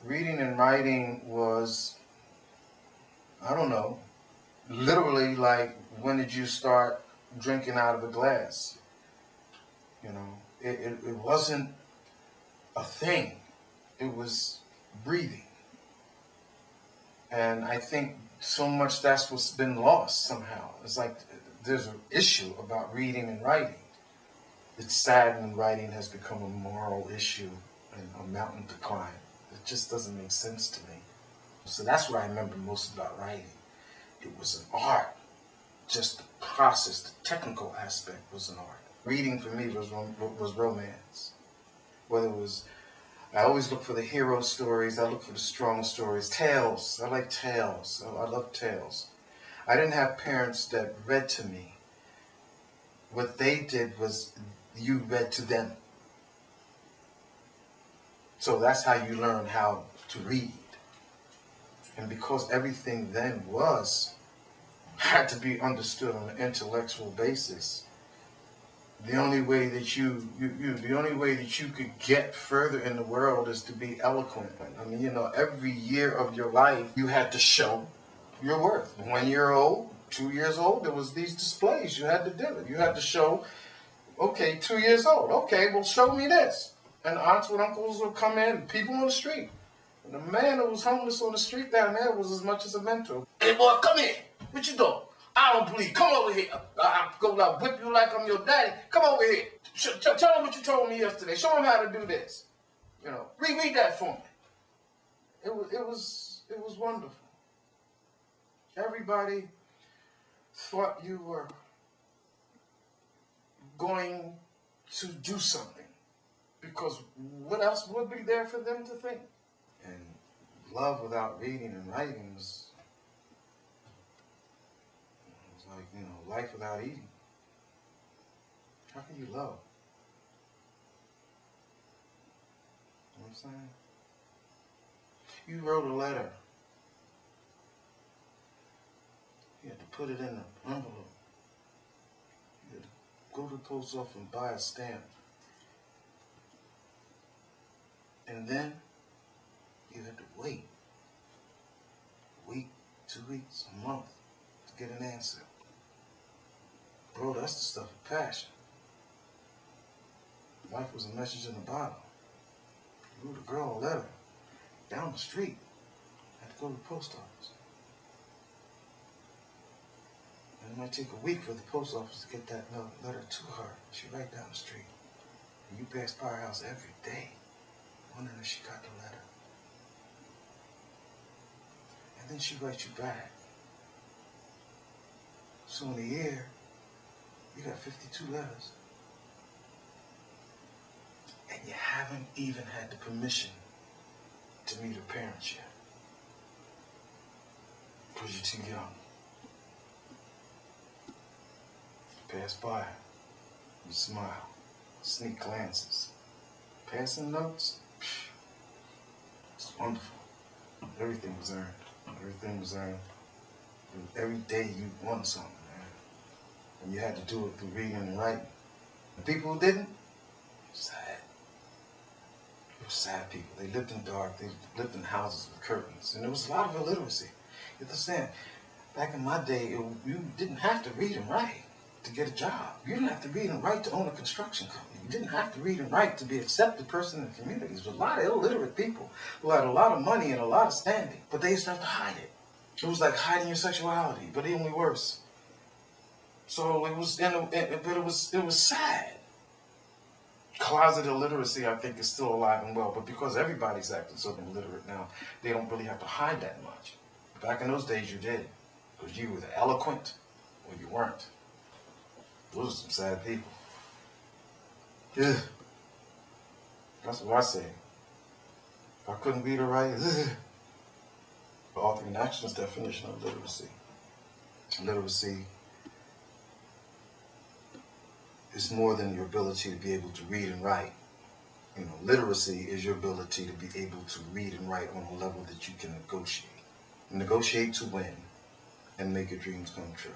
reading and writing was, I don't know, literally like, when did you start drinking out of a glass? You know, it wasn't a thing. It was breathing. And I think so much that's what's been lost somehow. It's like there's an issue about reading and writing. It's sad when writing has become a moral issue and a mountain to climb. It just doesn't make sense to me. So that's what I remember most about writing. It was an art. Just the process, the technical aspect was an art. Reading for me was romance. Whether it was, I always look for the hero stories, I look for the strong stories. Tales, I like tales, I love tales. I didn't have parents that read to me. What they did was you read to them. So that's how you learn how to read. And because everything then had to be understood on an intellectual basis, the only way that you could get further in the world is to be eloquent. I mean, you know, every year of your life you had to show your worth. 1 year old, 2 years old, there was these displays you had to do. You had to show, okay, 2 years old, okay, well, show me this. And aunts and uncles would come in, people on the street. And the man who was homeless on the street down there was as much as a mentor. Hey boy, come here. What you doing? I don't believe. Come over here. I'm gonna whip you like I'm your daddy. Come over here. Tell him what you told me yesterday. Show him how to do this. You know, read that for me. It was wonderful. Everybody thought you were going to do something, because what else would be there for them to think? And love without reading and writing was like, you know, life without eating. How can you love? You know what I'm saying? You wrote a letter. You had to put it in an envelope. You had to go to the post office and buy a stamp. And then you had to wait. A week, 2 weeks, a month to get an answer. Bro, that's the stuff of passion. Life was a message in a bottle. You wrote a girl a letter down the street. Had to go to the post office. And it might take a week for the post office to get that letter to her. She right down the street. And you pass by her house every day, wondering if she got the letter. And then she writes you back. So in a year, you got 52 letters. And you haven't even had the permission to meet her parents yet. Because you're too young. You pass by, you smile, sneak glances. Passing notes, it's wonderful. Everything was earned. Everything was earned. Every day you won something, man. And you had to do it through reading and writing. The people who didn't, sad. They were sad people. They lived in dark. They lived in houses with curtains. And there was a lot of illiteracy. You understand? Back in my day, you didn't have to read and write to get a job. You didn't have to read and write to own a construction company. You didn't have to read and write to be an accepted person in the communities. There was a lot of illiterate people who had a lot of money and a lot of standing, but they used to have to hide it. It was like hiding your sexuality, but even worse. So it was, it was sad. Closet illiteracy, I think, is still alive and well, but because everybody's acting so illiterate now, they don't really have to hide that much. Back in those days, you did, because you were either eloquent or you weren't. Those are some sad people. Yeah. That's what I say. If I couldn't read or write, Authoring Action's definition of literacy. Literacy is more than your ability to be able to read and write. You know, literacy is your ability to be able to read and write on a level that you can negotiate. Negotiate to win and make your dreams come true.